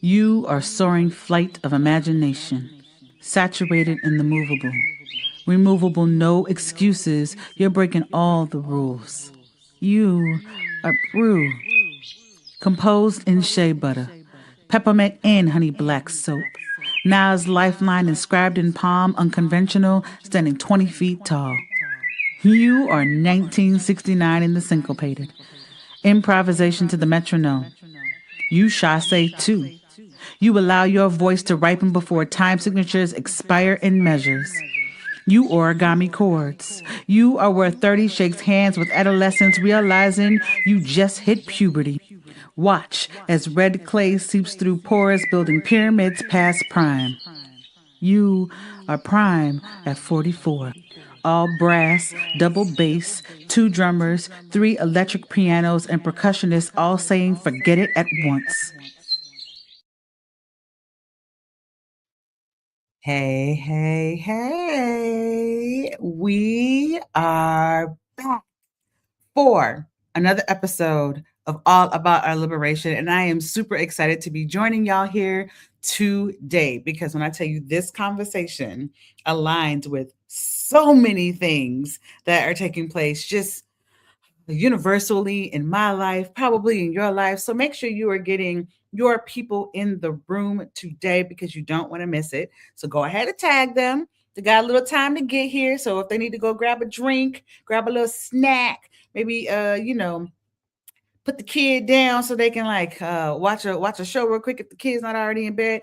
You are soaring flight of imagination, saturated in the movable. Removable, no excuses. You're breaking all the rules. You are brew, composed in shea butter, peppermint and honey black soap. Nas lifeline inscribed in palm, unconventional, standing 20 feet tall. You are 1969 in the syncopated. Improvisation to the metronome. You chasse too. You allow your voice to ripen before time signatures expire in measures. You origami chords. You are where 30 shakes hands with adolescents realizing you just hit puberty. Watch as red clay seeps through pores building pyramids past prime. You are prime at 44. All brass, double bass, two drummers, three electric pianos, and percussionists all saying forget it at once. Hey, hey, hey. We are back for another episode of All About Our Liberation. And I am super excited to be joining y'all here today because when I tell you this conversation aligns with so many things that are taking place just universally in my life, probably in your life. So make sure you are getting your people in the room today because you don't want to miss it. So go ahead and tag them. They got a little time to get here. So if they need to go grab a drink, grab a little snack, maybe put the kid down so they can watch a show real quick if the kid's not already in bed.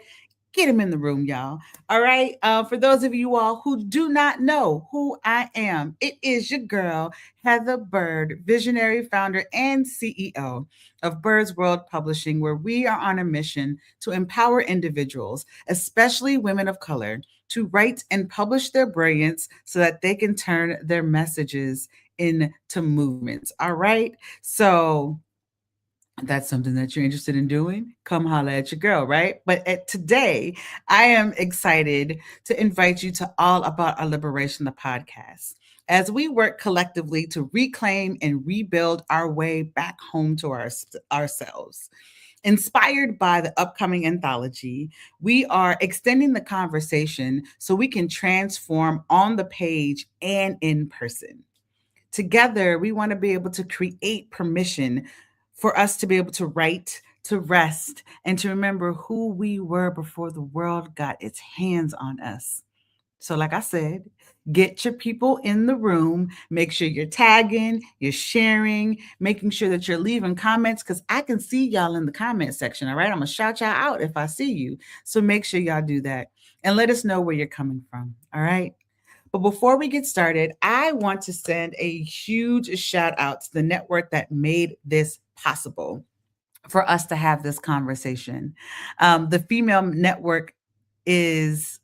Get him in the room, y'all. All right. For those of you all who do not know who I am, it is your girl, Heather Bird, visionary founder and CEO of Bird's World Publishing, where we are on a mission to empower individuals, especially women of color, to write and publish their brilliance so that they can turn their messages into movements. All right. So that's something that you're interested in doing, come holla at your girl, right? But today, I am excited to invite you to All About Our Liberation, the podcast, as we work collectively to reclaim and rebuild our way back home to ourselves. Inspired by the upcoming anthology, we are extending the conversation so we can transform on the page and in person. Together, we want to be able to create permission for us to be able to write, to rest, and to remember who we were before the world got its hands on us. So, like I said, get your people in the room. Make sure you're tagging, you're sharing, making sure that you're leaving comments because I can see y'all in the comment section. All right. I'm going to shout y'all out if I see you. So, make sure y'all do that and let us know where you're coming from. All right. But before we get started, I want to send a huge shout out to the network that made this possible for us to have this conversation. The Female Network is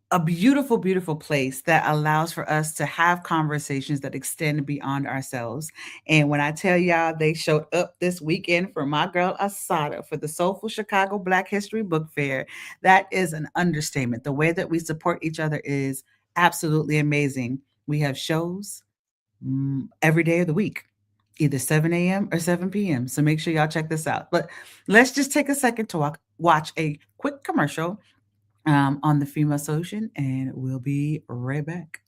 a beautiful, beautiful place that allows for us to have conversations that extend beyond ourselves. And when I tell y'all they showed up this weekend for my girl Asada for the Soulful Chicago Black History Book Fair, that is an understatement. The way that we support each other is absolutely amazing. We have shows every day of the week, either 7 a.m. or 7 p.m. So make sure y'all check this out. But let's just take a second to watch a quick commercial on the Female Solution, and we'll be right back.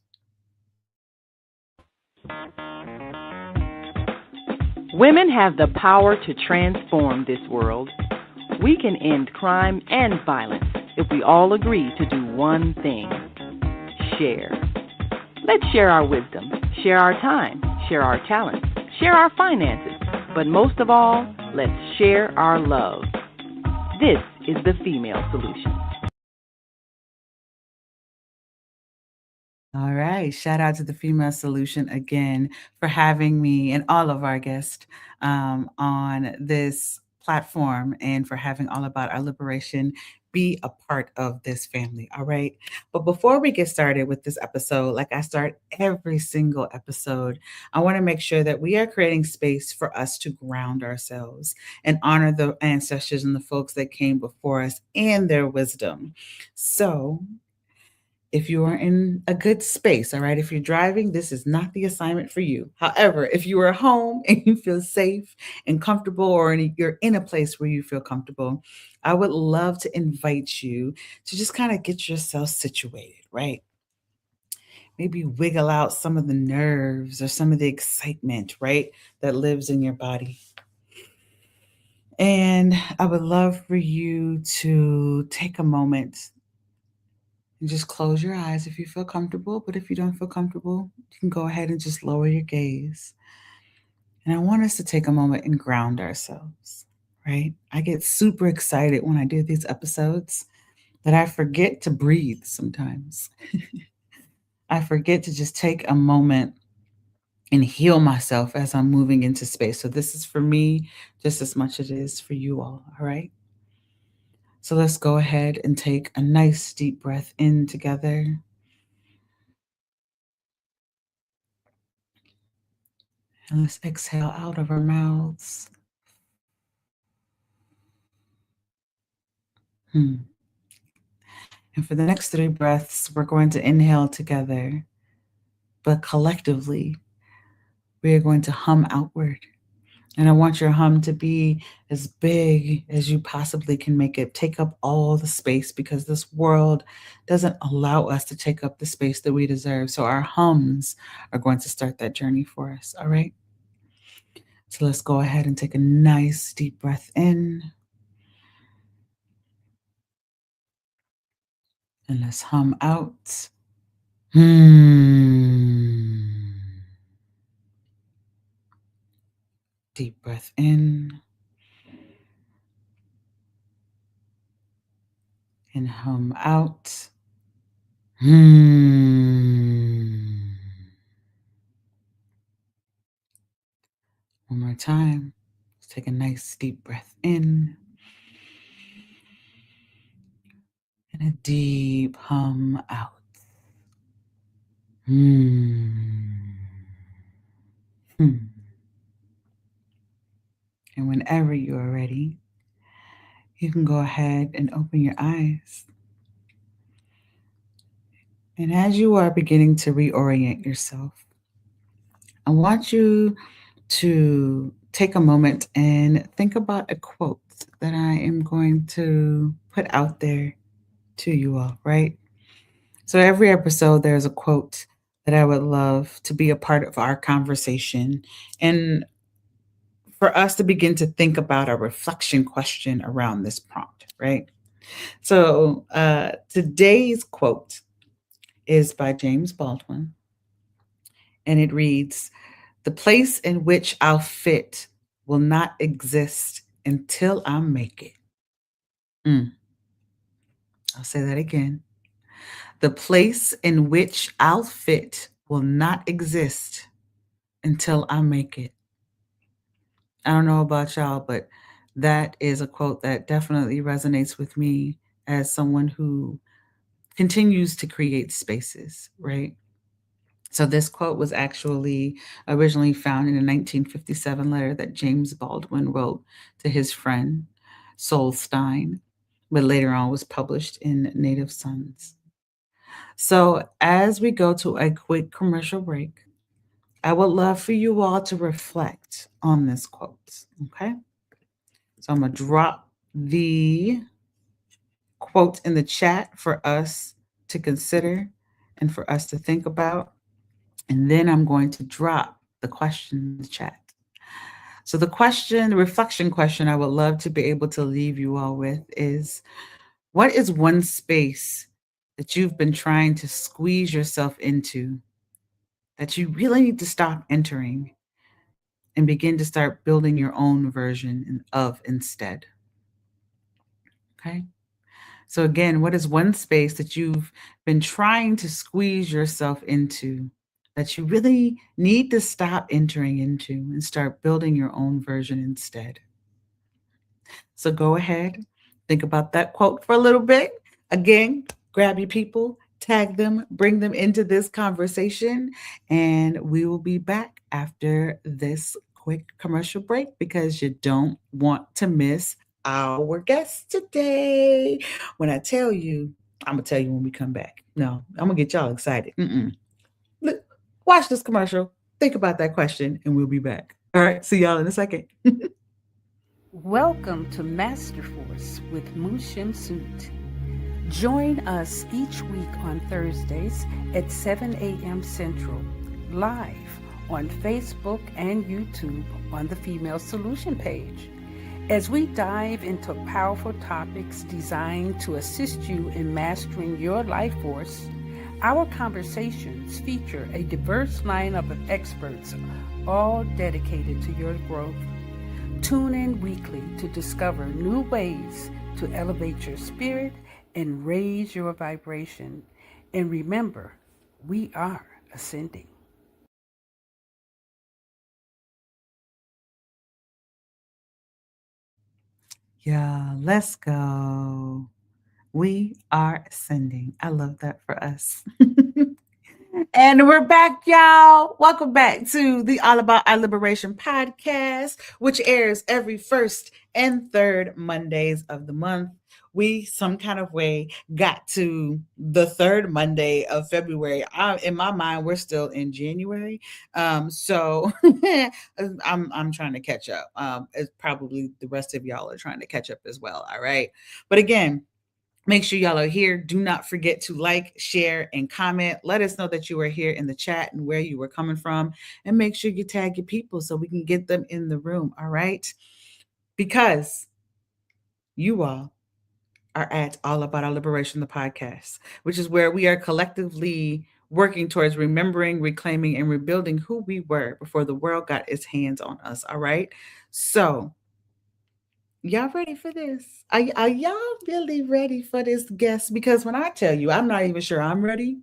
Women have the power to transform this world. We can end crime and violence if we all agree to do one thing: share. Let's share our wisdom, share our time, share our talents, share our finances, but most of all, let's share our love. This is the Female Solution. All right. Shout out to the Female Solution again for having me and all of our guests on this platform and for having All About Our Liberation be a part of this family. All right. But before we get started with this episode, like I start every single episode, I want to make sure that we are creating space for us to ground ourselves and honor the ancestors and the folks that came before us and their wisdom. So, if you are in a good space, all right? If you're driving, this is not the assignment for you. However, if you are home and you feel safe and comfortable, or you're in a place where you feel comfortable, I would love to invite you to just kind of get yourself situated, right? Maybe wiggle out some of the nerves or some of the excitement, right, that lives in your body. And I would love for you to take a moment and just close your eyes if you feel comfortable. But if you don't feel comfortable, you can go ahead and just lower your gaze. And I want us to take a moment and ground ourselves, right? I get super excited when I do these episodes that I forget to breathe sometimes. I forget to just take a moment and heal myself as I'm moving into space. So this is for me just as much as it is for you all right? So let's go ahead and take a nice deep breath in together. And let's exhale out of our mouths. Hmm. And for the next 3 breaths, we're going to inhale together, but collectively, we are going to hum outward. And I want your hum to be as big as you possibly can make it. Take up all the space, because this world doesn't allow us to take up the space that we deserve. So our hums are going to start that journey for us. All right. So let's go ahead and take a nice deep breath in. And let's hum out. Hmm. Deep breath in. And hum out. Hmm. One more time. Let's take a nice deep breath in. And a deep hum out. Hmm. Hmm. And whenever you are ready, you can go ahead and open your eyes. And as you are beginning to reorient yourself, I want you to take a moment and think about a quote that I am going to put out there to you all, right? So every episode, there's a quote that I would love to be a part of our conversation, and for us to begin to think about a reflection question around this prompt, right? So today's quote is by James Baldwin, and it reads, "The place in which I'll fit will not exist until I make it." Mm, I'll say that again. The place in which I'll fit will not exist until I make it. I don't know about y'all, but that is a quote that definitely resonates with me as someone who continues to create spaces, right? So this quote was actually originally found in a 1957 letter that James Baldwin wrote to his friend Sol Stein, but later on was published in Native Sons. So as we go to a quick commercial break, I would love for you all to reflect on this quote, okay? So I'm going to drop the quote in the chat for us to consider and for us to think about. And then I'm going to drop the question in the chat. So the reflection question I would love to be able to leave you all with is, what is one space that you've been trying to squeeze yourself into that you really need to stop entering and begin to start building your own version of instead? Okay. So, again, what is one space that you've been trying to squeeze yourself into that you really need to stop entering into and start building your own version instead? So, go ahead, think about that quote for a little bit. Again, grab your people, tag them, bring them into this conversation, and we will be back after this quick commercial break, because you don't want to miss our guest today. When I tell you I'm gonna tell you when we come back. No, I'm gonna get y'all excited. Look, watch this commercial. Think about that question, and we'll be back. All right, see y'all in a second. Welcome to Master Force with Mushim Suit. Join us each week on Thursdays at 7 a.m. Central, live on Facebook and YouTube on the Female Solution page. As we dive into powerful topics designed to assist you in mastering your life force, our conversations feature a diverse lineup of experts, all dedicated to your growth. Tune in weekly to discover new ways to elevate your spirit and raise your vibration. And remember, we are ascending. Yeah, let's go. We are ascending. I love that for us. And we're back, y'all. Welcome back to the All About Our Liberation podcast, which airs every first and third Mondays of the month. We, some kind of way, got to the third Monday of February. In my mind, we're still in January. So I'm trying to catch up. It's probably the rest of y'all are trying to catch up as well. All right. But again, make sure y'all are here. Do not forget to like, share, and comment. Let us know that you are here in the chat and where you were coming from. And make sure you tag your people so we can get them in the room. All right. Because you all are at All About Our Liberation, the podcast, which is where we are collectively working towards remembering, reclaiming, and rebuilding who we were before the world got its hands on us. All right. So, y'all ready for this? Are y'all really ready for this guest? Because when I tell you, I'm not even sure I'm ready.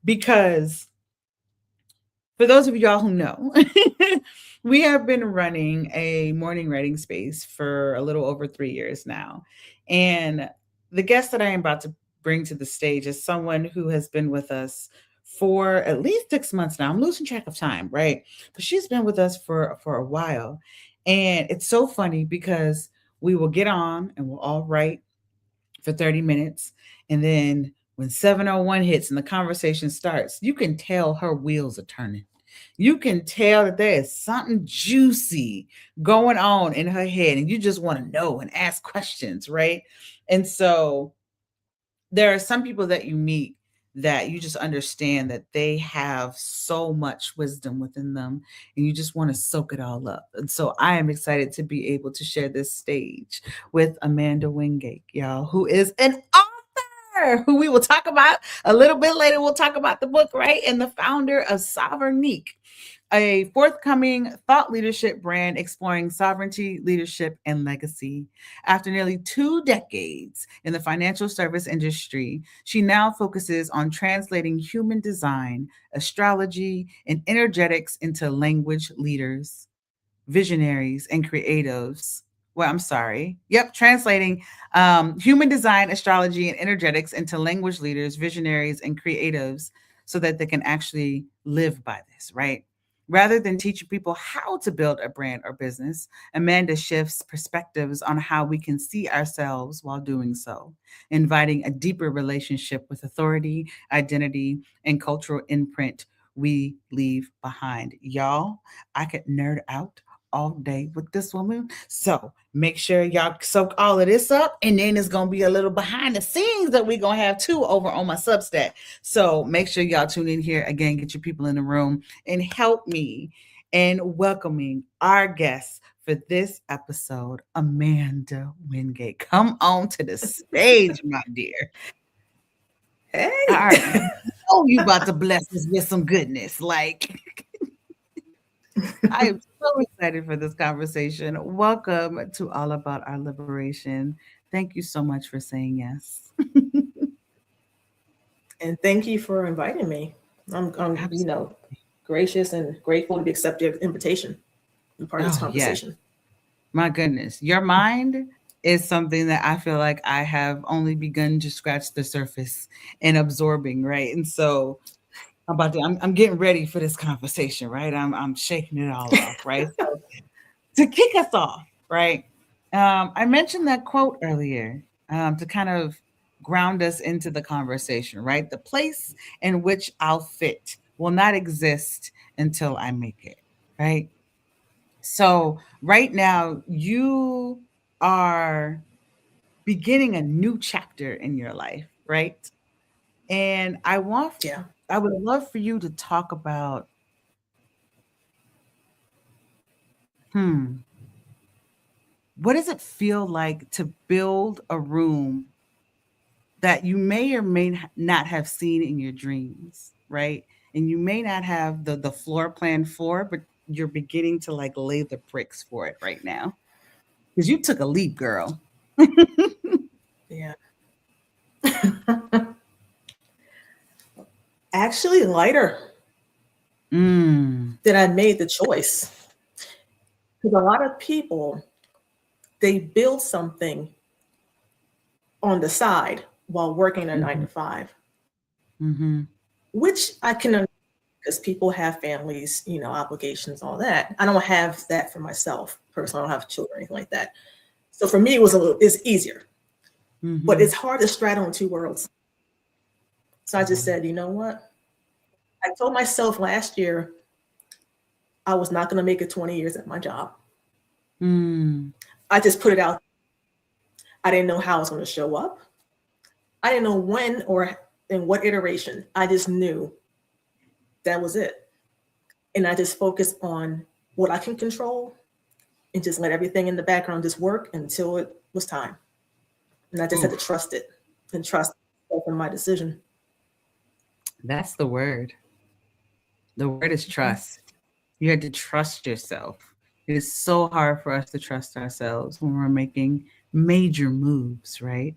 Because for those of y'all who know, we have been running a morning writing space for a little over 3 years now. And the guest that I am about to bring to the stage is someone who has been with us for at least 6 months now. I'm losing track of time, right? But she's been with us for a while. And it's so funny because we will get on and we'll all write for 30 minutes. And then when 7:01 hits and the conversation starts, you can tell her wheels are turning. You can tell that there is something juicy going on in her head, and you just want to know and ask questions, right? And so there are some people that you meet that you just understand that they have so much wisdom within them and you just want to soak it all up. And so I am excited to be able to share this stage with Amanda Wingate, y'all, who is an author who we will talk about a little bit later. We'll talk about the book, right? And the founder of Sovereignique, a forthcoming thought leadership brand exploring sovereignty, leadership, and legacy. After nearly 2 decades in the financial service industry, she now focuses on translating human design, astrology, and energetics into language leaders, visionaries, and creatives. Well, I'm sorry. Yep, translating human design, astrology, and energetics into language leaders, visionaries, and creatives so that they can actually live by this, right? Rather than teaching people how to build a brand or business, Amanda shifts perspectives on how we can see ourselves while doing so, inviting a deeper relationship with authority, identity, and cultural imprint we leave behind. Y'all, I could nerd out all day with this woman. So make sure y'all soak all of this up. And then it's going to be a little behind the scenes that we're going to have too over on my Substack. So make sure y'all tune in here again, get your people in the room and help me in welcoming our guest for this episode, Amanda Wingate. Come on to the stage, my dear. All Hey. right. You about to bless us with some goodness. Like, I am so excited for this conversation. Welcome to All About Our Liberation. Thank you so much for saying yes. And thank you for inviting me. I'm Absolutely. gracious and grateful to be accepted the invitation and part of this Oh, yeah. conversation. My goodness. Your mind is something that I feel like I have only begun to scratch the surface and absorbing, right? And so I'm getting ready for this conversation, right? I'm shaking it all off, right? So to kick us off, right? I mentioned that quote earlier to kind of ground us into the conversation, right? The place in which I'll fit will not exist until I make it, right? So, right now, you are beginning a new chapter in your life, right? And Yeah. I would love for you to talk about, hmm, what does it feel like to build a room that you may or may not have seen in your dreams, right? And you may not have the floor plan for, but you're beginning to like lay the bricks for it right now because you took a leap, girl. Yeah. Actually, lighter Mm. than I made the choice. Because a lot of people, they build something on the side while working a nine Mhm. to five, Mhm. which I can, because people have families, obligations, all that. I don't have that for myself personally. I don't have children or anything like that. So for me, it's easier, but Mhm. it's hard to straddle in two worlds. So I just said, you know what? I told myself last year I was not going to make it 20 years at my job. Mm. I just put it out. I didn't know how I was going to show up. I didn't know when or in what iteration. I just knew that was it. And I just focused on what I can control and just let everything in the background just work until it was time. And I just had to Oof, trust it and trust myself in my decision. that's the word. The word is trust. You had to trust yourself. It is so hard for us to trust ourselves when we're making major moves, right?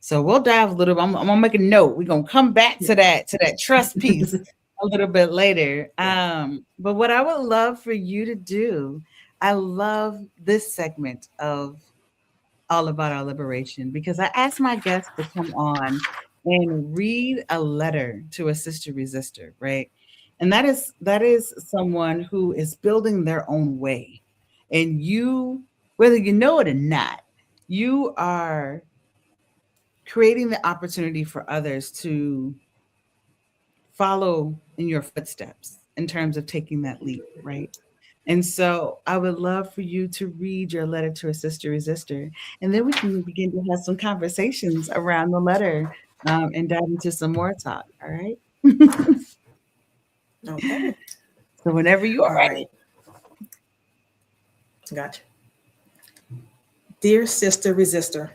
So we'll dive a little. I'm gonna make a note. We're gonna come back Yeah. to that trust piece a little bit later. Yeah. But what I would love for you to do, I love this segment of All About Our Liberation because I asked my guests to come on and read a letter to a sister resistor, right? And that is someone who is building their own way. And you, whether you know it or not, you are creating the opportunity for others to follow in your footsteps in terms of taking that leap, right? And so I would love for you to read your letter to a sister resistor, and then we can begin to have some conversations around the letter and dive into some more talk. All right. Okay. So whenever you are All ready. right. Gotcha. Dear sister resistor,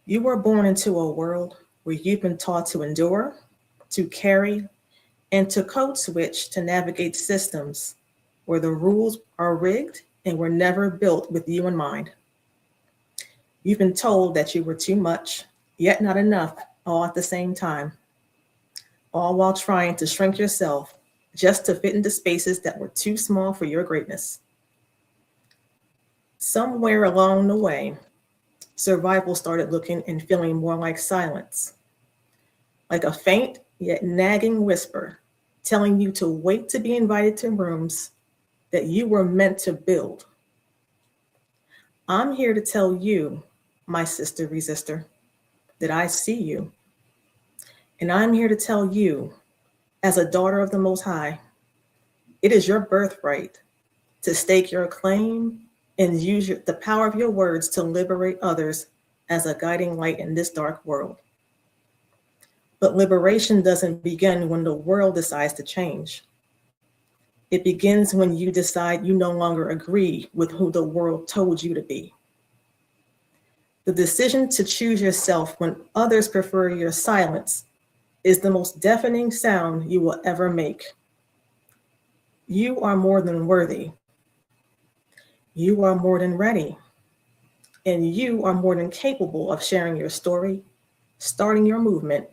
you were born into a world where you've been taught to endure, to carry, and to code switch to navigate systems where the rules are rigged and were never built with you in mind. You've been told that you were too much, yet not enough, all at the same time, all while trying to shrink yourself just to fit into spaces that were too small for your greatness. Somewhere along the way, survival started looking and feeling more like silence, like a faint yet nagging whisper telling you to wait to be invited to rooms that you were meant to build. I'm here to tell you, my sister resistor, that I see you. And I'm here to tell you, as a daughter of the Most High, it is your birthright to stake your claim and use the power of your words to liberate others as a guiding light in this dark world. But liberation doesn't begin when the world decides to change. It begins when you decide you no longer agree with who the world told you to be. The decision to choose yourself when others prefer your silence is the most deafening sound you will ever make. You are more than worthy. You are more than ready. And you are more than capable of sharing your story, starting your movement,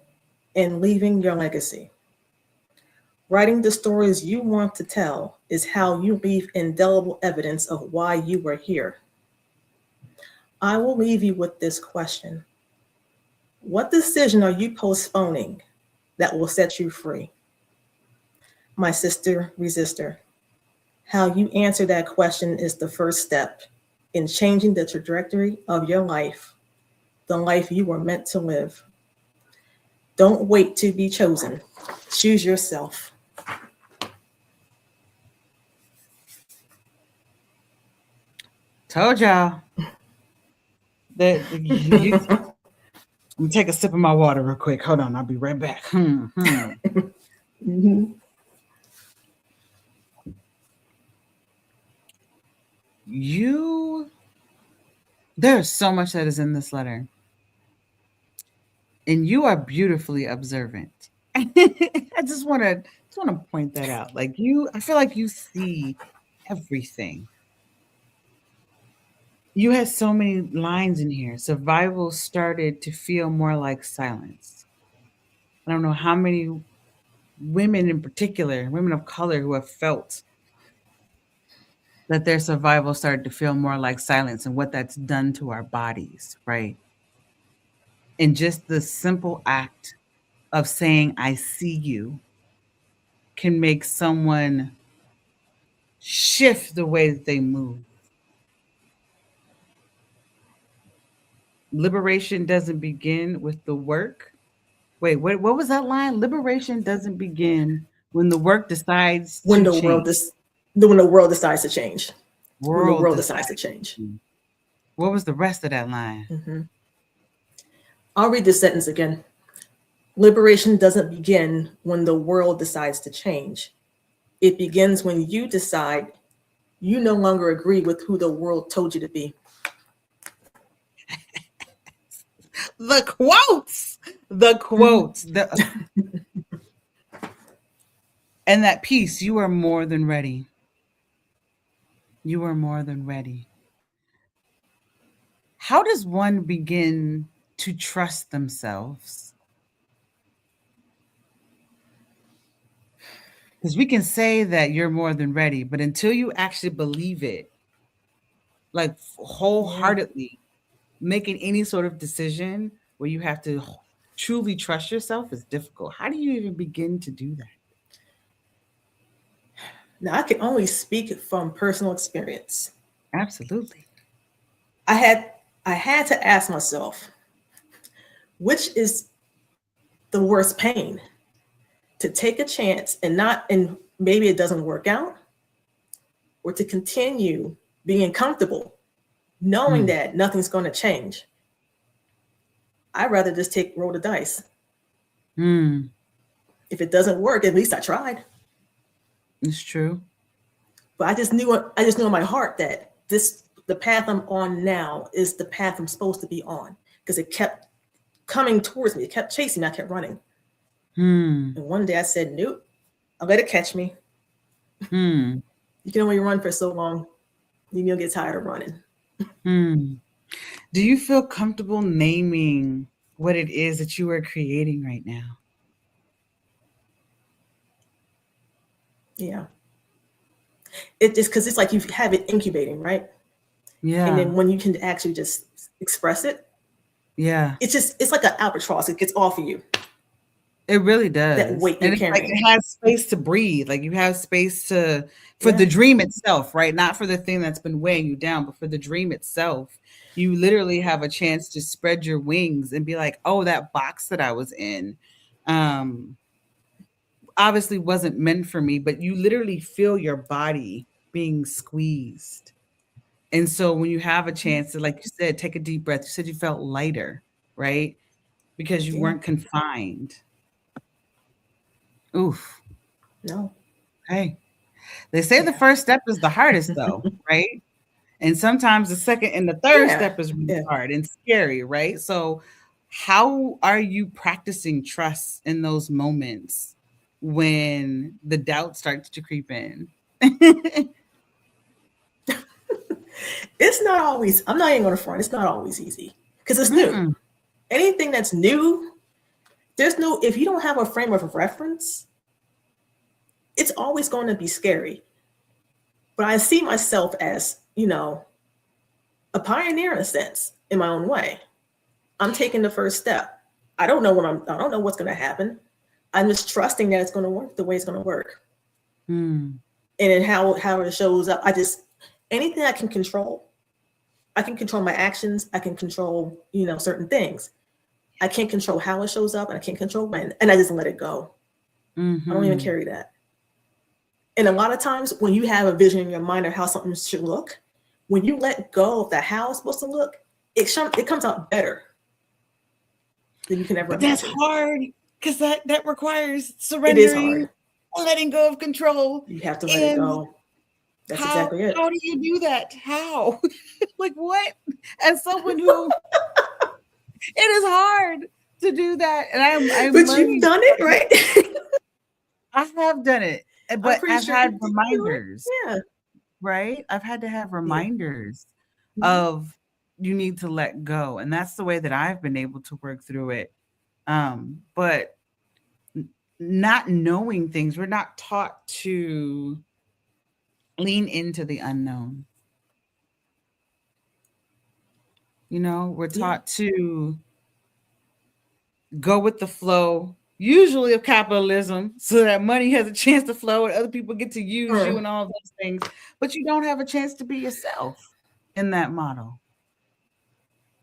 and leaving your legacy. Writing the stories you want to tell is how you leave indelible evidence of why you were here. I will leave you with this question. What decision are you postponing that will set you free? My sister resistor, how you answer that question is the first step in changing the trajectory of your life, the life you were meant to live. Don't wait to be chosen. Choose yourself. Told y'all that let me take a sip of my water real quick. Hold on, I'll be right back. Mm-hmm. There's so much that is in this letter, and you are beautifully observant. I just want to point that out. Like I feel like you see everything. You had so many lines in here. Survival started to feel more like silence. I don't know how many women in particular, women of color, who have felt that their survival started to feel more like silence and what that's done to our bodies, right? And just the simple act of saying, I see you, can make someone shift the way that they move. Liberation doesn't begin with the work. Wait, what was that line? Liberation doesn't begin when the work decides When to the world change. when the world decides to change. When the World world decides. decides to change. What was the rest of that line? Mm-hmm. I'll read this sentence again. Liberation doesn't begin when the world decides to change. It begins when you decide you no longer agree with who the world told you to be. The quotes, and that piece, you are more than ready. You are more than ready. How does one begin to trust themselves? Because we can say that you're more than ready, but until you actually believe it, like wholeheartedly, making any sort of decision where you have to truly trust yourself is difficult. How do you even begin to do that? Now, I can only speak from personal experience. Absolutely. I had to ask myself, which is the worst pain? To take a chance and maybe it doesn't work out, or to continue being comfortable, knowing that nothing's going to change. I'd rather just roll the dice. If it doesn't work, at least I tried. It's true. But I just knew in my heart that the path I'm on now is the path I'm supposed to be on, because it kept coming towards me. It kept chasing me. I kept running. And one day I said, nope, I'll let it catch me. You can only run for so long. You'll get tired of running. Do you feel comfortable naming what it is that you are creating right now? Yeah. It just, because it's like you have it incubating, right? Yeah. And then when you can actually just express it, yeah, it's like an albatross. It gets off of you. It really does. That weight And you're it's like carrying. it has space to breathe. Like you have space for the dream itself, right? Not for the thing that's been weighing you down, but for the dream itself. You literally have a chance to spread your wings and be like, oh, that box that I was in obviously wasn't meant for me, but you literally feel your body being squeezed. And so when you have a chance to, like you said, take a deep breath, you said you felt lighter, right? Because you weren't confined. Oof. No. Hey, they say the first step is the hardest though, right? And sometimes the second and the third step is really hard and scary, right? So how are you practicing trust in those moments when the doubt starts to creep in? It's not always, I'm not even going to front, it's not always easy because it's new. Anything that's new, if you don't have a frame of reference, it's always going to be scary. But I see myself as, a pioneer in a sense, in my own way. I'm taking the first step. I don't know what's going to happen. I'm just trusting that it's going to work the way it's going to work. And then how it shows up, anything I can control, I can control my actions. I can control, certain things. I can't control how it shows up, and I can't control when. And I just let it go. I don't even Mm-hmm. carry that. And a lot of times when you have a vision in your mind of how something should look, when you let go of the how it's supposed to look, it comes out better than you can ever But that's imagine. hard because that requires It is surrendering, hard. letting go of control. You have to let it And go. That's how exactly it. how do you do that? How? Like what? As someone who it is hard to do that. And I'm But you've learning. done it, right? I have done it, I'm but pretty I've sure had you did do it. reminders, Yeah. right? I've had to have Yeah. reminders Mhm. of you need to let go. And that's the way that I've been able to work through it. But not knowing things, we're not taught to lean into the unknown. We're Yeah. taught to go with the flow, usually of capitalism, so that money has a chance to flow and other people get to use you Mm. and all those things. But you don't have a chance to be yourself in that model.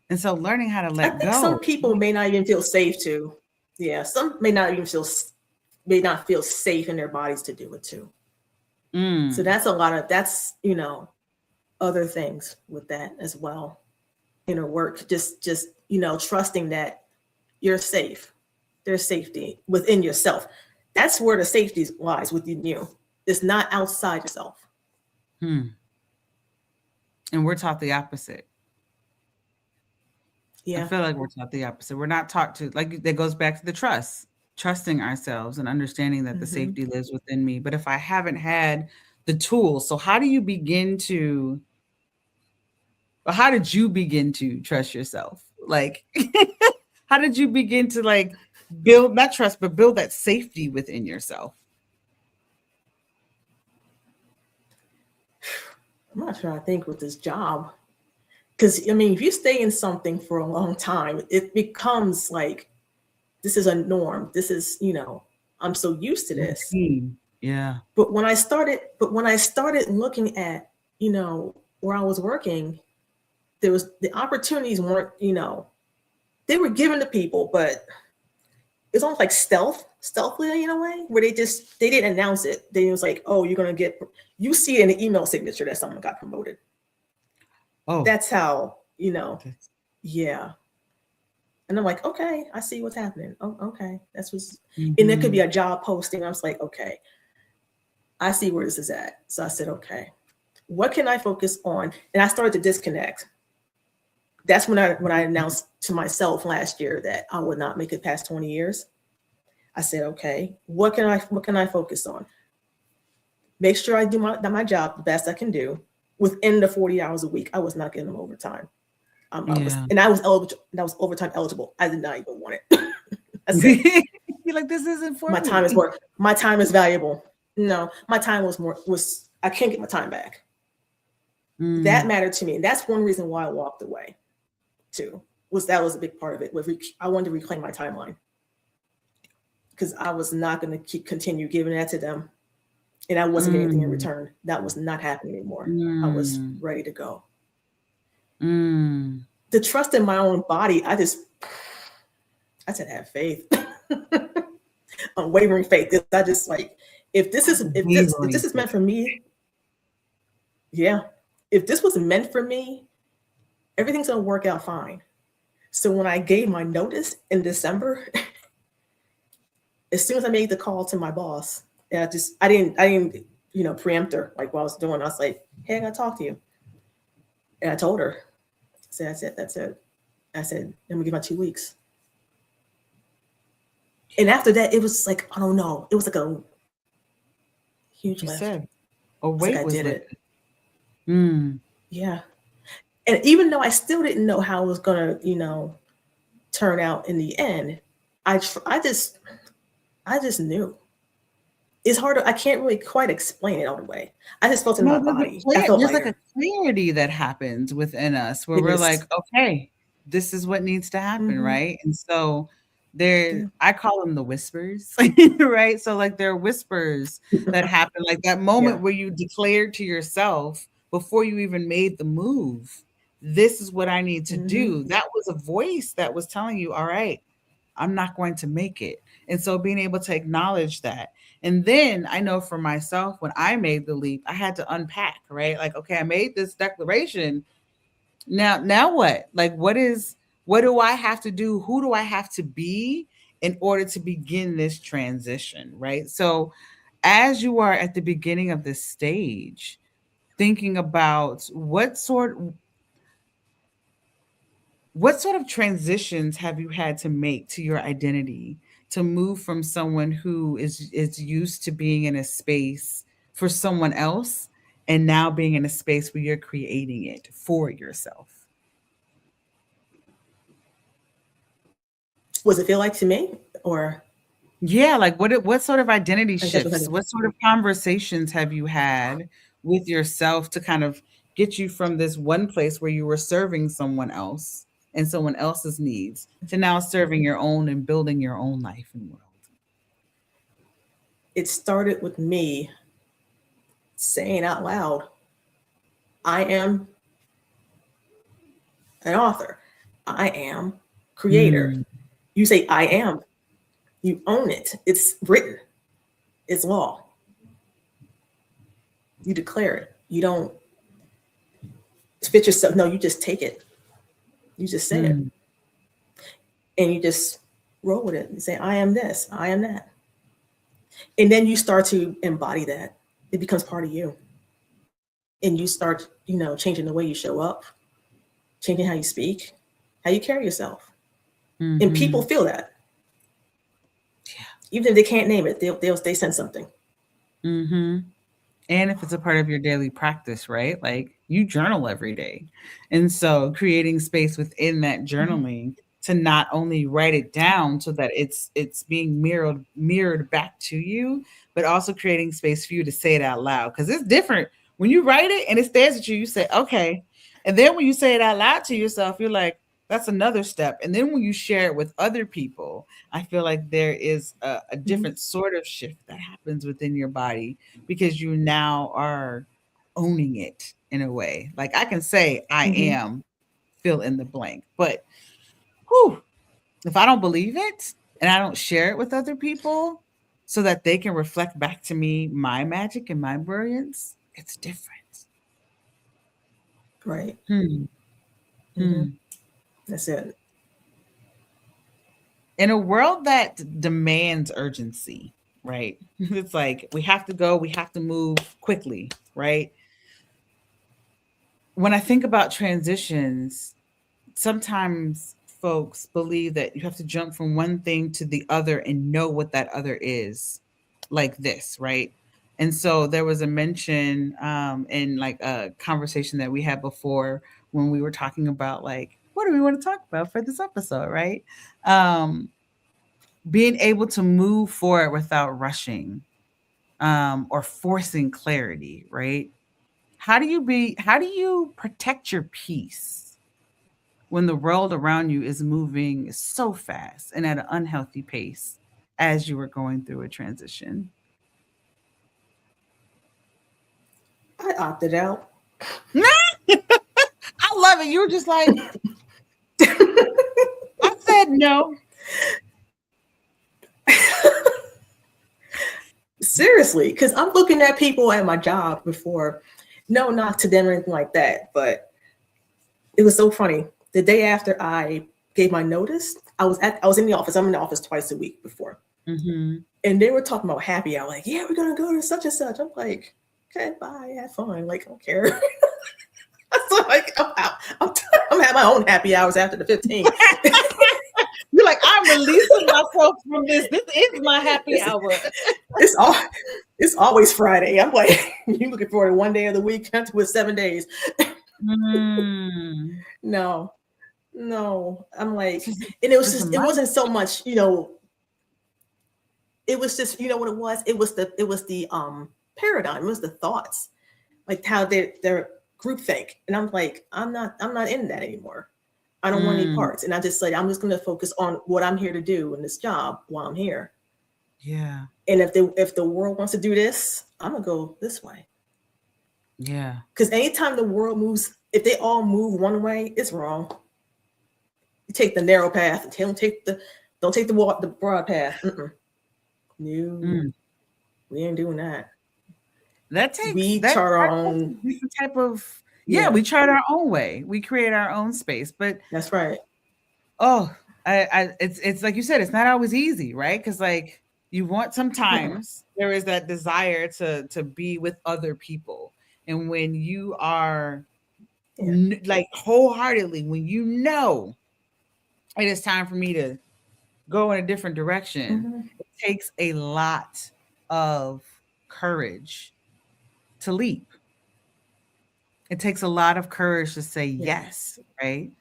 And so learning how to I let think some go. people may not even feel safe to. Yeah. Some may not feel safe in their bodies to do it too. So Mm, that's other things with that as well. Inner work, just trusting that you're safe. There's safety within yourself. That's where the safety lies within you. It's not outside yourself. hmm. And we're taught the opposite. I Yeah. feel like we're taught the opposite. We're not taught to, like, that goes back to the trust, trusting ourselves and understanding that the Hmm. safety lives within me. But if I haven't had the tools, so how do you begin to, or how did you begin to trust yourself? Like, how did you begin to like build not trust, but build that safety within yourself? I'm not trying to think with this job. Because, I mean, if you stay in something for a long time, it becomes like this is a norm. This is, I'm so used to this. Routine. Yeah. But when I started looking at, where I was working, there was the opportunities weren't, they were given to people, but it's almost like stealthily in a way, where they didn't announce it. They was like, oh, you see it in the email signature that someone got promoted. Oh, That's how, that's, yeah. And I'm like, okay, I see what's happening. Oh, okay. And there could be mhm. a job posting. I was like, okay, I see where this is at. So I said, okay, what can I focus on? And I started to disconnect. That's when I announced to myself last year that I would not make it past 20 years. I said, okay, what can I focus on? Make sure I do my job the best I can do within the 40 hours a week. I was not getting them overtime. Yeah. I was eligible. I was overtime eligible. I did not even want it. I said, You're like, this isn't for my time is me. work. My time is valuable. No, my time was I can't get my time back. That Mm, mattered to me. And that's one reason why I walked away too. That was a big part of it. I wanted to reclaim my timeline because I was not going to continue giving that to them, and I wasn't getting anything in mm, return. That was not happening anymore. I was mm, ready to go. mm. The trust in my own body, I said have faith, unwavering faith. I just like if Wavering this is meant faith. for me, yeah. If this was meant for me, everything's gonna work out fine. So when I gave my notice in December, as soon as I made the call to my boss, and I didn't preempt her like what I was doing. I was like, hey, I gotta talk to you. And I told her, that's it. I said, I'm gonna give my 2 weeks. And after that, it was like, I don't know, it was like a huge You lift. said a It's like weight I was did it. lifted. Mm. Yeah. And even though I still didn't know how it was gonna, turn out in the end, I just knew. It's hard. I can't really quite explain it all the way. I just felt it in No, my body. I felt there's like a lighter. clarity that happens within us where It we're like, is. okay, this is what needs to happen, Mm-hmm. right? And so Yeah. I call them the whispers, right? So like there are whispers that happen, like that Yeah. moment where you declared to yourself before you even made the move. this is what I need to Mm-hmm. do. That was a voice that was telling you, all right, I'm not going to make it. And so being able to acknowledge that. And then I know for myself, when I made the leap, I had to unpack, right? Like, okay, I made this declaration. Now what? Like, what do I have to do? Who do I have to be in order to begin this transition, right? So as you are at the beginning of this stage, thinking about what sort of transitions have you had to make to your identity to move from someone who is used to being in a space for someone else and now being in a space where you're creating it for yourself? What does it feel like to me? Or Yeah, like what sort of identity I guess shifts, what sort of conversations have you had with yourself to kind of get you from this one place where you were serving someone else and someone else's needs to now serving your own and building your own life and world? it started with me saying out loud, I am an author. I am creator. Mm, You say I am, you own it. It's written. It's law. You declare it. You don't fit yourself. No, you just take it. You just say it. mm, And you just roll with it. You say, I am this, I am that. And then you start to embody that. It becomes part of you. And you start, changing the way you show up, changing how you speak, how you carry yourself. And people mhm. feel that. Yeah. Even if they can't name it, they sense something. Mhm. And if it's a part of your daily practice, right? Like you journal every day. And so creating space within that Mhm. journaling to not only write it down so that it's being mirrored back to you, but also creating space for you to say it out loud. Because it's different. When you write it and it stares at you, you say, okay. And then when you say it out loud to yourself, you're like, that's another step. And then when you share it with other people, I feel like there is a Mhm. different sort of shift that happens within your body because you now are owning it in a way. Like I can say I Mhm. am fill in the blank, but whew, if I don't believe it and I don't share it with other people so that they can reflect back to me my magic and my brilliance, it's different. Right. Hmm. Hmm. Hmm. That's it. In a world that demands urgency, right? It's like we have to go, we have to move quickly, right? When I think about transitions, sometimes folks believe that you have to jump from one thing to the other and know what that other is, like this, right? And so there was a mention in like a conversation that we had before when we were talking about like what do we want to talk about for this episode, right? um Being able to move forward without rushing or forcing clarity, right? How do you protect your peace when the world around you is moving so fast and at an unhealthy pace as you were going through a transition? I opted out. I love it. You were just like, I said no. Seriously, because I'm looking at people at my job before. No, not to them or anything like that. But it was so funny. The day after I gave my notice, I was in the office. I'm in the office twice a week before. Mm-hmm. And they were talking about happy hour, like, yeah, we're gonna go to such and such. I'm like, okay, bye, have fun. Like, I don't care. So like, I'm out. I'm having my own happy hours after the 15. You're like, I'm releasing myself from this. This is my happy it's hour. it's all it's always Friday. I'm like, you looking forward to one day of the week with 7 days. Mm. No, no. I'm like, It's and it was it's a just it mind. wasn't so much, it was just, what it was? It was the paradigm, it was the thoughts, like how their group think. And I'm like, I'm not in that anymore. I don't want any Mm. parts. And I just like, I'm just gonna focus on what I'm here to do in this job while I'm here. Yeah. And if the world wants to do this, I'm gonna go this way. Yeah. Because anytime the world moves if they all move one way, it's wrong. You take the narrow path. Don't take the broad path. No, Mm. we ain't doing that. That takes We that chart our that takes own. a different type of, yeah, Yeah, we chart our own way. We create our own space. But that's right. oh, it's like you said, it's not always easy, right? Because like you want, Mm-mm. sometimes there is that desire to be with other people, and when you are Yeah. like wholeheartedly, when you know it is time for me to go in a different direction, Hmm. it takes a lot of courage to leap. It takes a lot of courage to say Yeah. yes, right?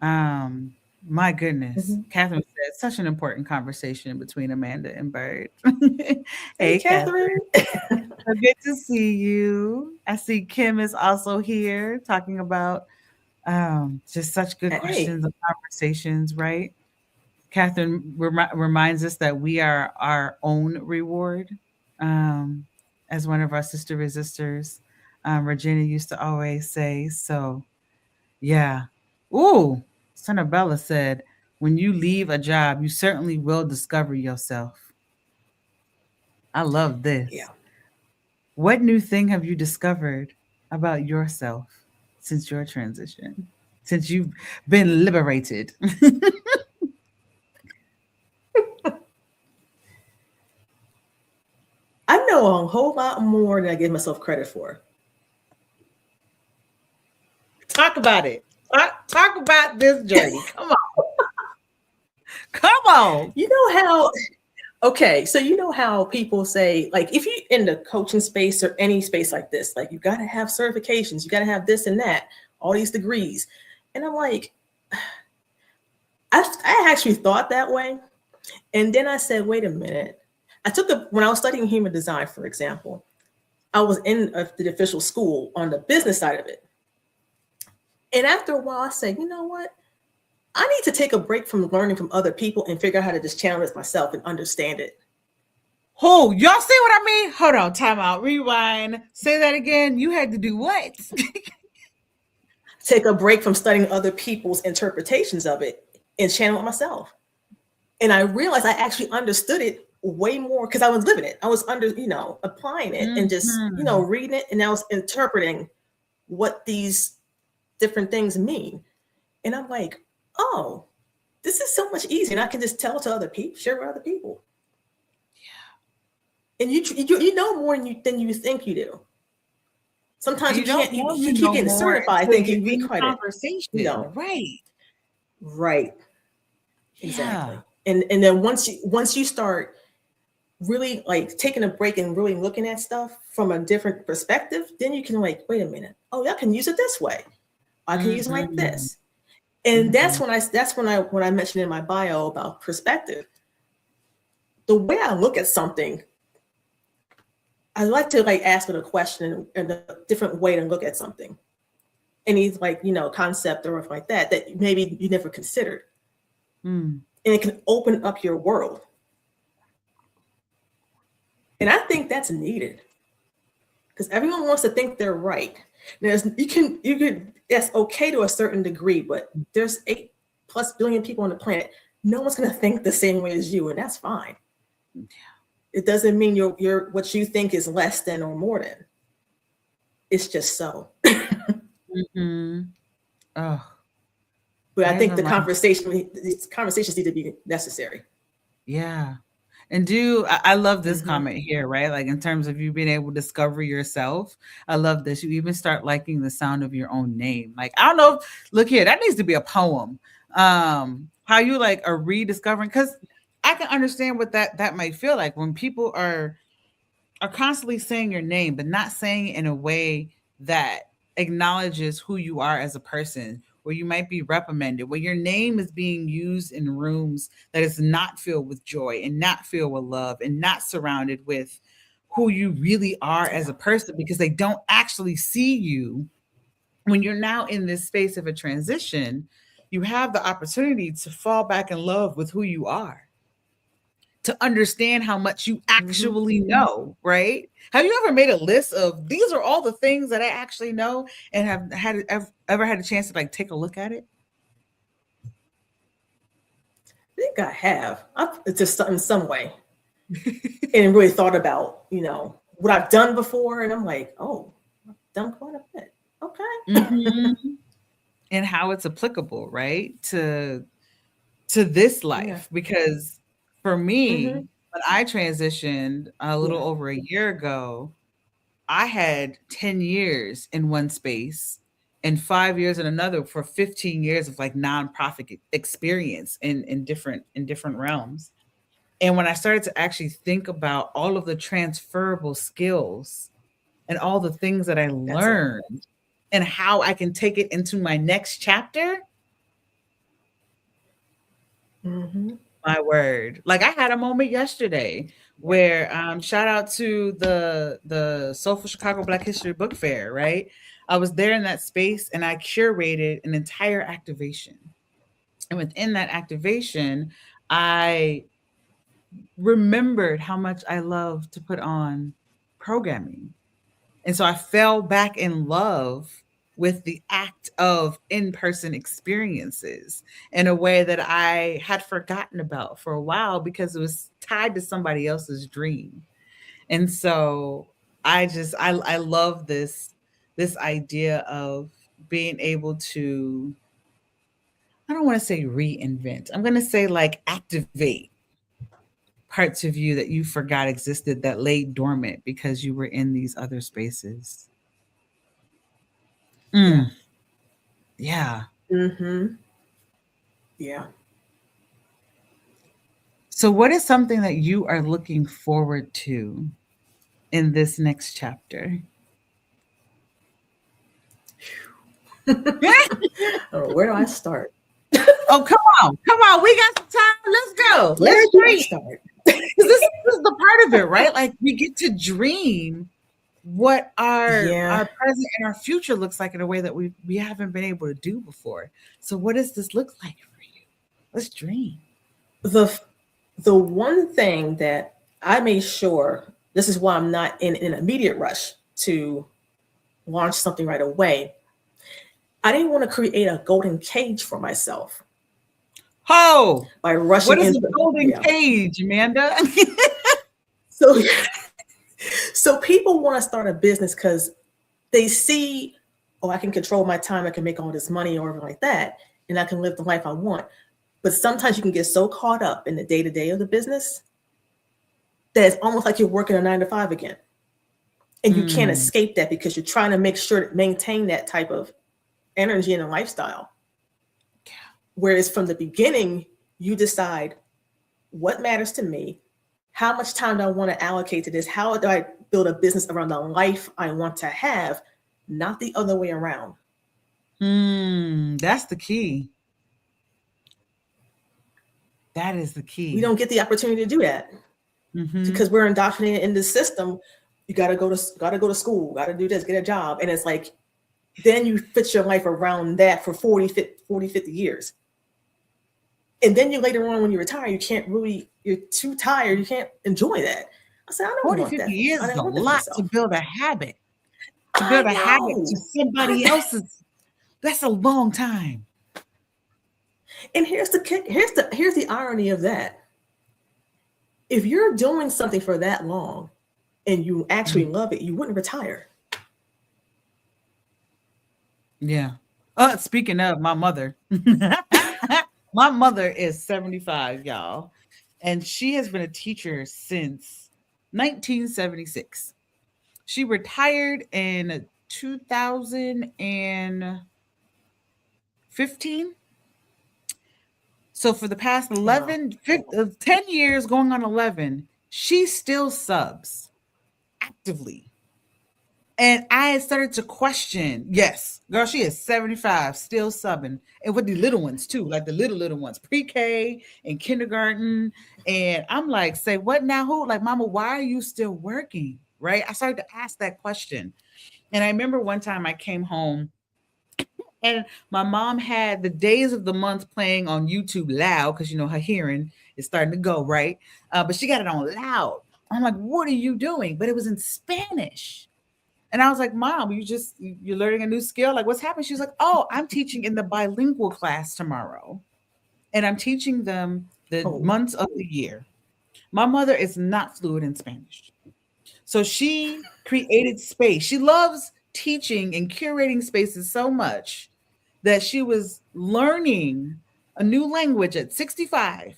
Um, my goodness. Hmm. Catherine said such an important conversation between Amanda and Bird. Hey, Hey, Catherine. Catherine. So good to see you. I see Kim is also here talking about just such good Hey. questions and conversations, right? Catherine reminds us that we are our own reward. Um, as one of our sister resistors, Regina used to always say. So, yeah. Ooh, Son Bella said, when you leave a job, you certainly will discover yourself. I love Yeah. this. What new thing have you discovered about yourself since your transition? Since you've been liberated? I know a whole lot more than I give myself credit for. Talk about it. Talk about this journey. Come on. Come on. You know how Okay, so you know how people say, like, if you're in the coaching space or any space like this, like, you got to have certifications, you got to have this and that, all these degrees. And I'm like, I actually thought that way. And then I said, wait a minute. When I was studying human design, for example, I was in the official school on the business side of it. And after a while, I said, you know what? I need to take a break from learning from other people and figure out how to just channel it myself and understand it. Oh, y'all see what I mean? Hold on, time out, rewind. Say that again. You had to do what? Take a break from studying other people's interpretations of it and channel it myself. And I realized I actually understood it way more because I was living it. I was applying it and just, Mhm. reading it, and I was interpreting what these different things mean. And I'm like, oh, this is so much easier. And I can just tell to other people, share with other people. And you know more than you think you do. Sometimes you You don't can't. You, know you you keep know getting more certified, until thinking you're you get in the credit. conversation, right? Right, Yeah. exactly. And then once you start really like taking a break and really looking at stuff from a different perspective, then you can like, wait a minute. Oh, I can use it this way. I can use it like Mhm. this. And that's Mhm. when I mentioned in my bio about perspective. The way I look at something, I like to like ask it a question and a different way to look at something. Any like concept or like that maybe you never considered, Mm. and it can open up your world. And I think that's needed because everyone wants to think they're right. There's you could that's okay to a certain degree, but there's 8+ billion people on the planet. No one's gonna think the same way as you, and that's fine. It doesn't mean you're what you think is less than or more than. It's just so. Mhm. Oh, But I there's think a line. these conversations need to be necessary. Yeah. And I love this Hmm. comment here, right? Like in terms of you being able to discover yourself. I love this. You even start liking the sound of your own name. Like, I don't know, look here, that needs to be a poem. How you like are rediscovering, because I can understand what that might feel like when people are constantly saying your name, but not saying it in a way that acknowledges who you are as a person, where you might be reprimanded, where your name is being used in rooms that is not filled with joy and not filled with love and not surrounded with who you really are as Yeah. a person, because they don't actually see you. When you're now in this space of a transition, you have the opportunity to fall back in love with who you are. to understand how much you Mm-hmm. actually know, right? Have you ever made a list of these are all the things that I actually know and have ever had a chance to like take a look at it? I think I have. I've just in some way, and really thought about, what I've done before, and I'm like, oh, I've done quite a bit. Okay. Mhm. And how it's applicable, right? To this Yeah. life because for Mm-hmm. me, when I transitioned a little Yeah. over a year ago, I had 10 years in one space and 5 years in another for 15 years of like nonprofit experience in different realms. And when I started to actually think about all of the transferable skills and all the things that I That's it. learned and how I can take it into my next chapter, Mm-hmm. my word. Like I had a moment yesterday Yeah. where shout out to the Soulful Chicago Black History Book Fair, right? I was there in that space and I curated an entire activation. And within that activation, I remembered how much I love to put on programming. And so I fell back in love with the act of in person experiences in a way that I had forgotten about for a while because it was tied to somebody else's dream. And so I love this idea of being able to, I don't want to say reinvent. I'm going to say like activate parts of you that you forgot existed that lay dormant because you were in these other spaces. Yeah. Mm, yeah. Mm-hmm. Yeah. So, what is something that you are looking forward to in this next chapter? Where do I start? Oh, come on, we got some time. Let's go. Where Let's do I dream. start? Because this is the part of it, right? Like we get to dream what Yeah. our present and our future looks like in a way that we haven't been able to do before. So, what does this look like for you? Let's dream. The the one thing that I made sure, this is why I'm not in an immediate rush to launch something right away. I didn't want to create a golden cage for myself Ho! by What rushing is a into, golden yeah. cage, Amanda? So so people want to start a business because they see, oh, I can control my time, I can make all this money or like that, and I can live the life I want. But sometimes you can get so caught up in the day-to-day of the business that it's almost like you're working a 9 to 5 again. And you can't Mm, escape that because you're trying to make sure to maintain that type of energy and a lifestyle. Whereas from the beginning, you decide what matters to me, how much time do I want to allocate to this, how do I build a business around the life I want to have, not the other way around. that's the key. That is the We key. don't get the opportunity to do that Mhm. because we're indoctrinated in this system. You got to go to school, got to do this, get a job, and it's like then you fit your life around that for 50 years. And then you later on when you retire, you're too tired, you can't enjoy that. I said, I don't 40, want 50 that. years I is didn't a want that for lot to myself. build a habit. To I build a habit to know. somebody else's, that's a long time. And here's the kick. Here's the irony of that. If you're doing something for that long and you actually Mm, love it, you wouldn't retire. yeah. Speaking of my mother, my mother is 75, y'all, and she has been a teacher since 1976. She retired in 2015. So for the past Wow. 10 years, going on 11, she still subs actively. And I started to question, yes, girl, she is 75, still subbing. And with the little ones too, like the little ones, pre-K and kindergarten. And I'm like, say what now? Who? Like, mama, why are you still working? Right? I started to ask that question. And I remember one time I came home And my mom had the days of the month playing on YouTube loud because her hearing is starting to go right. But she got it on loud. I'm like, what are you doing? But it was in Spanish. And I was like, Mom, you're learning a new skill. Like, what's happening? She was like, oh, I'm teaching in the bilingual class tomorrow. And I'm teaching them the months of the year. My mother is not fluent in Spanish. So she created space. She loves teaching and curating spaces so much that she was learning a new language at 65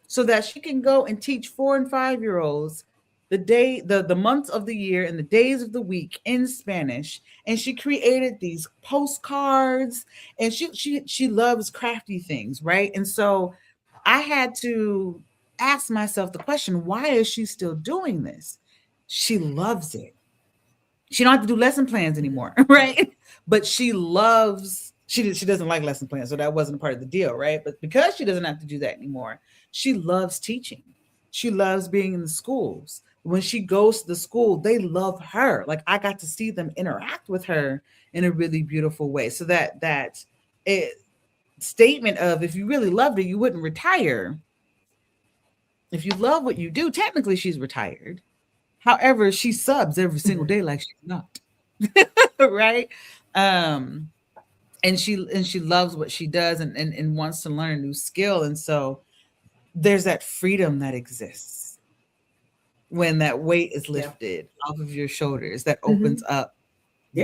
so that she can go and teach 4 and 5-year-olds the months of the year and the days of the week in Spanish. And she created these postcards, and she loves crafty things, right? And so I had to ask myself the question, why is she still doing this? She loves it. She don't have to do lesson plans anymore, right? But she doesn't like lesson plans, so that wasn't a part of the deal, right? But because she doesn't have to do that anymore, she loves teaching. She loves being in the schools. When she goes to the school, they love her. Like, I got to see them interact with her in a really beautiful way. So that statement of, if you really loved it, you wouldn't retire. If you love what you do, technically she's retired. However, she subs every single day like she's not. Right? And she loves what she does and wants to learn a new skill. And so there's that freedom that exists when that weight is lifted off of your shoulders, that opens up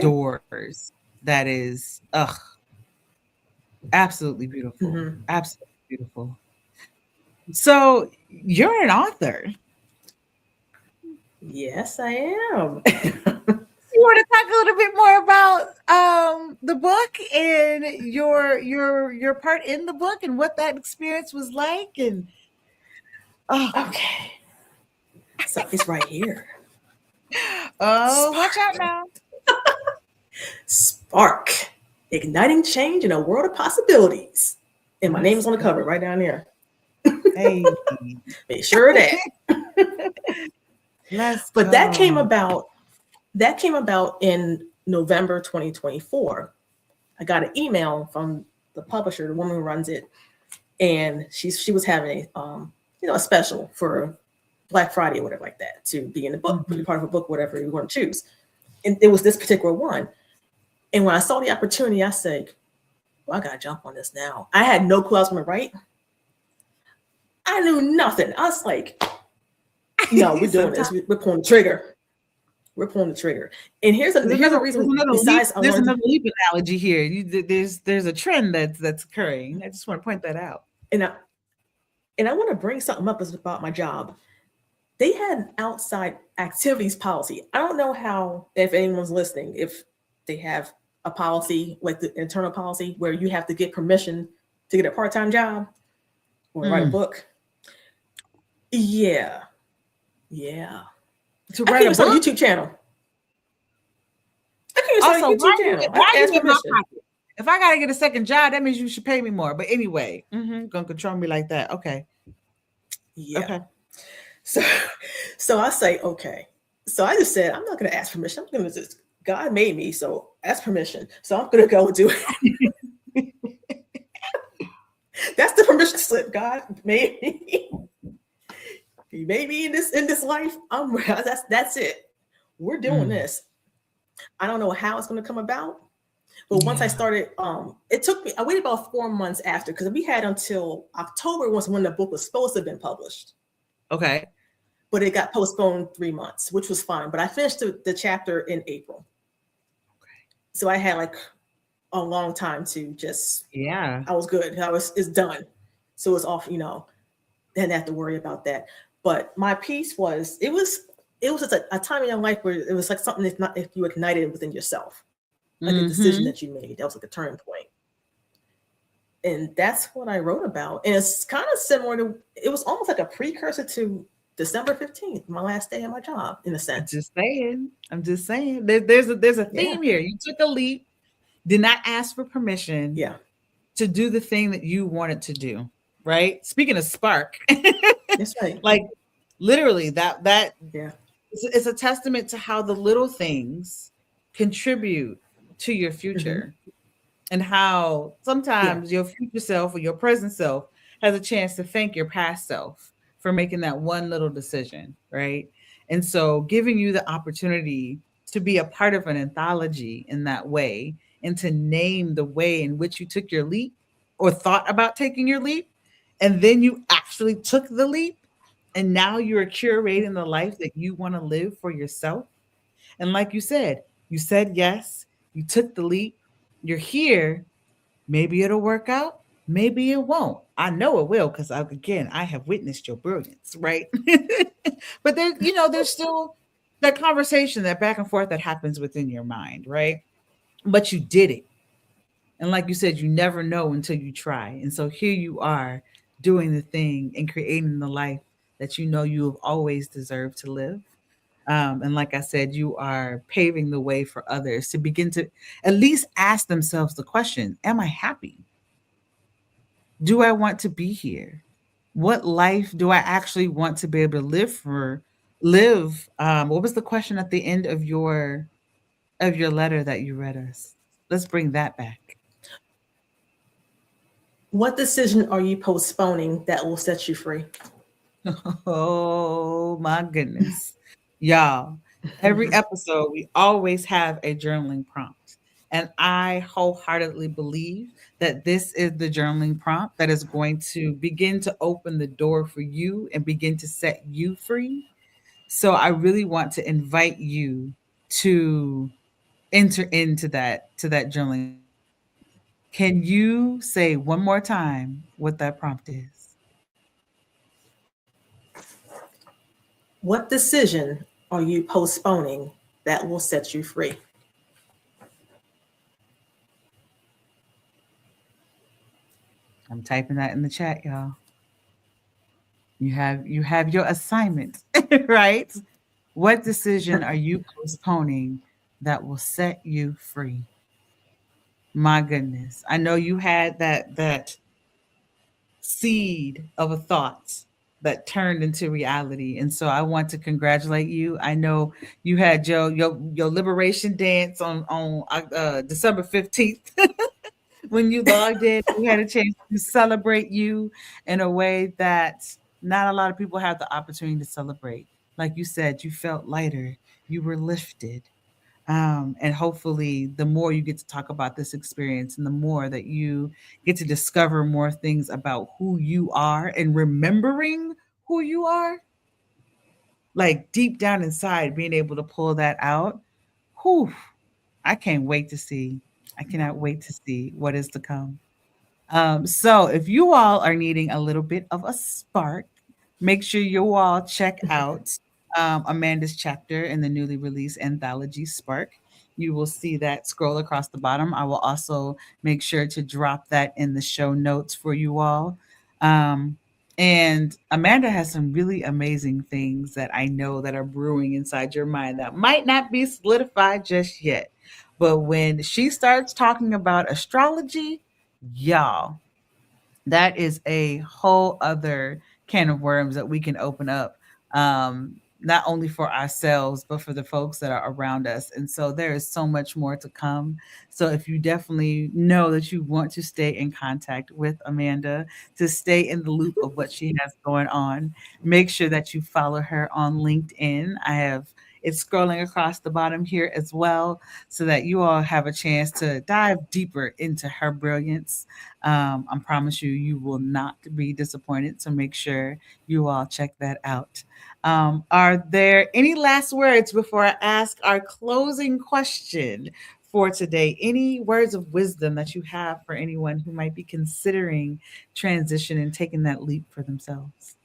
doors. That is absolutely beautiful. Absolutely beautiful. So you're an author. Yes, I am. You want to talk a little bit more about the book and your part in the book and what that experience was like? And okay, so it's right here. Oh, watch out now! Spark, igniting change in a world of possibilities. And my name is on the cover right down there. Hey, make sure of that. But that came about in November 2024. I got an email from the publisher, the woman who runs it, and she was having a special for Black Friday or whatever like that, to be in the book, be part of a book, whatever you want to choose. And it was this particular one. And when I saw the opportunity, I said, well, I gotta jump on this now. I had no clue I was gonna write. I knew nothing. I was like, no, we're doing this. We're pulling the trigger. We're pulling the trigger. And here's another reason. There's another leap analogy here. There's a trend that's occurring. I just want to point that out. And I want to bring something up about my job. They had an outside activities policy. I don't know how, if anyone's listening, if they have a policy like the internal policy where you have to get permission to get a part-time job or write a book. Yeah. To write a YouTube channel. I can't start a YouTube channel. If I gotta get a second job, that means you should pay me more. But anyway, gonna control me like that. Okay. Yeah. Okay. So I say, okay. So I just said, I'm not gonna ask permission. I'm gonna just, God made me, so ask permission. So I'm gonna go do it. That's the permission slip. God made me. He made me in this life. That's it. We're doing this. I don't know how it's going to come about, but once I started, it took me. I waited about 4 months after, because we had until October was when the book was supposed to have been published. Okay, but it got postponed 3 months, which was fine. But I finished the chapter in April. Okay, so I had like a long time to just. Yeah, I was good. It's done, so it's off. Didn't have to worry about that. But my piece was, it was just a time in your life where it was like something if you ignited within yourself, like a decision that you made. That was like a turning point. And that's what I wrote about. And it's kind of similar to, it was almost like a precursor to December 15th, my last day at my job, in a sense. I'm just saying. There's a theme here. You took a leap, did not ask for permission to do the thing that you wanted to do, right? Speaking of spark. That's right. Like literally that it's a testament to how the little things contribute to your future. and how Yeah. sometimes your future self or your present self has a chance to thank your past self for making that one little decision, right? And so giving you the opportunity to be a part of an anthology in that way and to name the way in which you took your leap or thought about taking your leap, and then you actually took the leap, and now you're curating the life that you want to live for yourself. And like you said yes, you took the leap, you're here. Maybe it'll work out, maybe it won't. I know it will because again, I have witnessed your brilliance, right? But there's still that conversation, that back and forth that happens within your mind, right? But you did it. And like you said, you never know until you try. And so here you are doing the thing and creating the life that you know you have always deserved to live. And like I said, you are paving the way for others to begin to at least ask themselves the question: am I happy? Do I want to be here? What life do I actually want to be able to live? What was the question at the end of your letter that you read us? Let's bring that back. What decision are you postponing that will set you free? Oh my goodness. Y'all, every episode we always have a journaling prompt. And I wholeheartedly believe that this is the journaling prompt that is going to begin to open the door for you and begin to set you free. So I really want to invite you to enter into that journaling prompt. Can you say one more time what that prompt is? What decision are you postponing that will set you free? I'm typing that in the chat, y'all. You have your assignment, right? What decision are you postponing that will set you free? My goodness. I know you had that seed of a thought that turned into reality. And so I want to congratulate you. I know you had your liberation dance on December 15th. When you logged in, we had a chance to celebrate you in a way that not a lot of people have the opportunity to celebrate. Like you said, you felt lighter, you were lifted. And hopefully, the more you get to talk about this experience and the more that you get to discover more things about who you are and remembering who you are, like deep down inside, being able to pull that out. Whew, I can't wait to see. I cannot wait to see what is to come. So if you all are needing a little bit of a spark, make sure you all check out Amanda's chapter in the newly released anthology Spark. You will see that scroll across the bottom. I will also make sure to drop that in the show notes for you all. Um, and Amanda has some really amazing things that I know that are brewing inside your mind that might not be solidified just yet. But when she starts talking about astrology, y'all, that is a whole other can of worms that we can open up, not only for ourselves but for the folks that are around us. And so there is so much more to come. So if you definitely know that you want to stay in contact with Amanda, to stay in the loop of what she has going on, make sure that you follow her on LinkedIn. I have it scrolling across the bottom here as well, so that you all have a chance to dive deeper into her brilliance. I promise you, you will not be disappointed. So make sure you all check that out. Are there any last words before I ask our closing question for today? Any words of wisdom that you have for anyone who might be considering transition and taking that leap for themselves?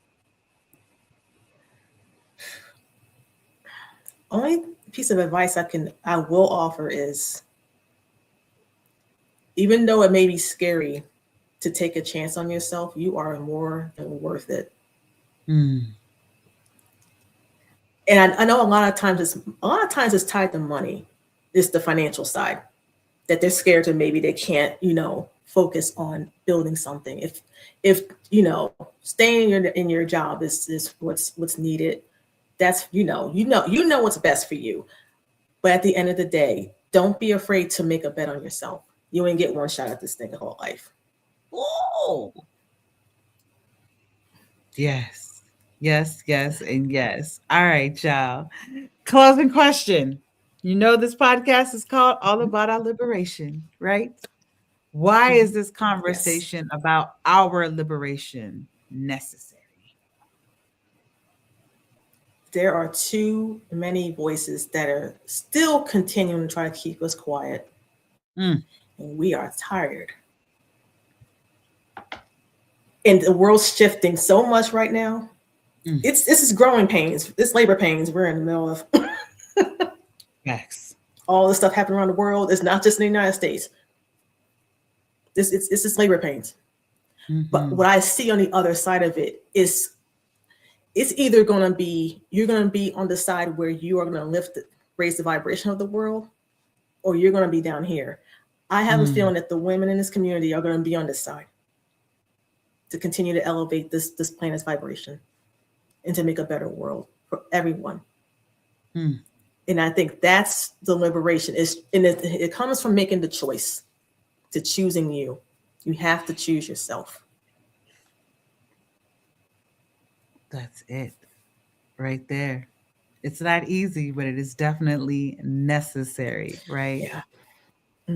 Only piece of advice I will offer is, even though it may be scary to take a chance on yourself, you are more than worth it. Mm. And I know a lot of times it's tied to money. It's the financial side that they're scared to, maybe they can't, focus on building something. If staying in your job is what's needed, that's you know what's best for you. But at the end of the day, don't be afraid to make a bet on yourself. You ain't get one shot at this thing called life. Oh, yes, yes, yes, and yes. All right, y'all. Closing question. You know, this podcast is called All About Our Liberation, right? Why is this Yes. conversation about our liberation necessary? There are too many voices that are still continuing to try to keep us quiet. Mm, And we are tired. And the world's shifting so much right now. mm. This is growing pains. This labor pains we're in the middle of. Yes. All this stuff happening around the world. It's not just in the United States. This is labor pains. But what I see on the other side of it is it's either going to be, you're going to be on the side where you are going to raise the vibration of the world, or you're going to be down here. I have a feeling that the women in this community are going to be on this side to continue to elevate this planet's vibration and to make a better world for everyone. And I think that's the liberation. It comes from making the choice, to choosing you. You have to choose yourself. That's it right there. It's not easy, but it is definitely necessary, right? Yeah.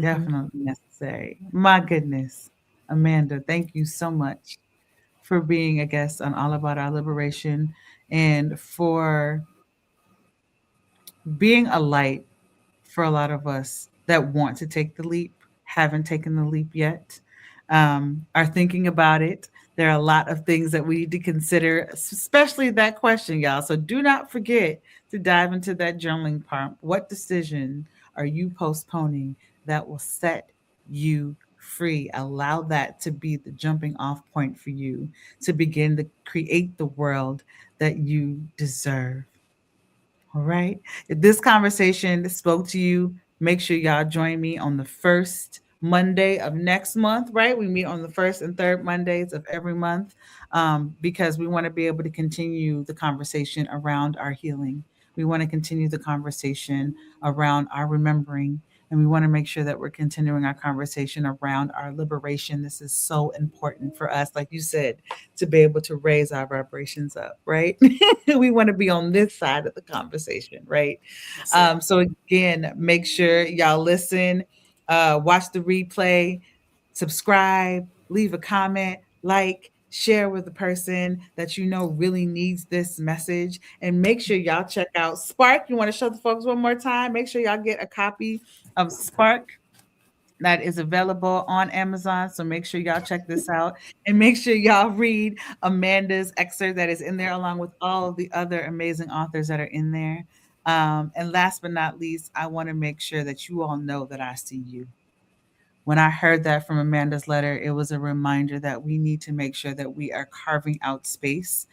Definitely necessary. My goodness. Amanda, thank you so much for being a guest on All About Our Liberation and for being a light for a lot of us that want to take the leap, haven't taken the leap yet, are thinking about it. There are a lot of things that we need to consider, especially that question, y'all. So do not forget to dive into that journaling part. What decision are you postponing that will set you free? Allow that to be the jumping off point for you to begin to create the world that you deserve. All right. If this conversation spoke to you, make sure y'all join me on the first Monday of next month, right? We meet on the first and third Mondays of every month because we want to be able to continue the conversation around our healing. We want to continue the conversation around our remembering. And we want to make sure that we're continuing our conversation around our liberation. This is so important for us, like you said, to be able to raise our vibrations up, right? We want to be on this side of the conversation, right? So again, make sure y'all listen, watch the replay, subscribe, leave a comment, like, share with the person that you know really needs this message, and make sure y'all check out Spark. You want to show the folks one more time? Make sure y'all get a copy of Spark that is available on Amazon. So make sure y'all check this out and make sure y'all read Amanda's excerpt that is in there, along with all of the other amazing authors that are in there. And last but not least, I want to make sure that you all know that I see you. When I heard that from Amanda's letter, it was a reminder that we need to make sure that we are carving out space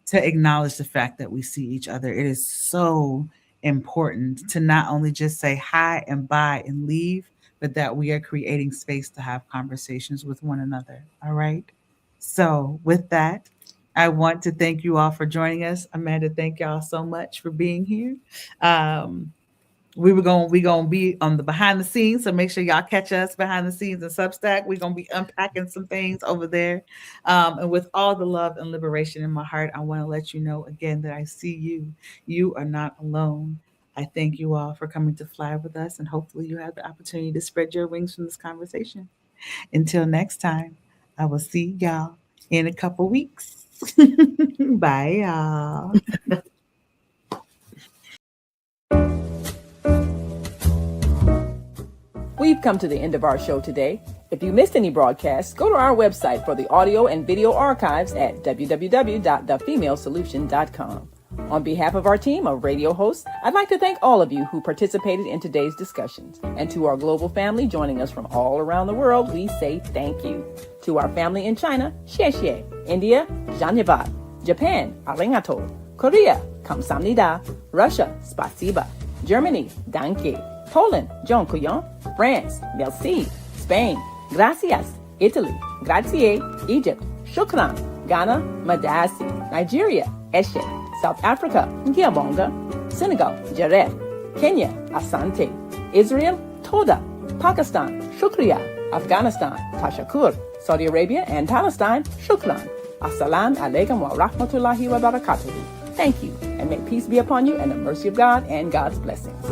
to acknowledge the fact that we see each other. It is so important to not only just say hi and bye and leave, but that we are creating space to have conversations with one another. All right. So, with that, I want to thank you all for joining us. Amanda, thank y'all so much for being here. We gonna be on the behind the scenes, so make sure y'all catch us behind the scenes in Substack. We're gonna be unpacking some things over there, and with all the love and liberation in my heart, I want to let you know again that I see you. You are not alone. I thank you all for coming to fly with us, and hopefully you have the opportunity to spread your wings from this conversation. Until next time, I will see y'all in a couple weeks. Bye, y'all. We've come to the end of our show today. If you missed any broadcasts, go to our website for the audio and video archives at www.thefemalesolution.com. On behalf of our team of radio hosts, I'd like to thank all of you who participated in today's discussions. And to our global family joining us from all around the world, we say thank you. To our family in China, xie xie. India, Dhanyavad. Japan, arigato. Korea, kamsamnida. Russia, spasiba. Germany, danke. Poland, dziękuję. France, merci. Spain, gracias. Italy, grazie. Egypt, shukran. Ghana, madasi. Nigeria, eshe. South Africa, ngiyabonga. Senegal, jaref. Kenya, asante. Israel, toda. Pakistan, Shukriya. Afghanistan, Tashakur. Saudi Arabia and Palestine, Shukran. Assalamu alaikum wa rahmatullahi wa barakatuhu. Thank you, and may peace be upon you and the mercy of God and God's blessings.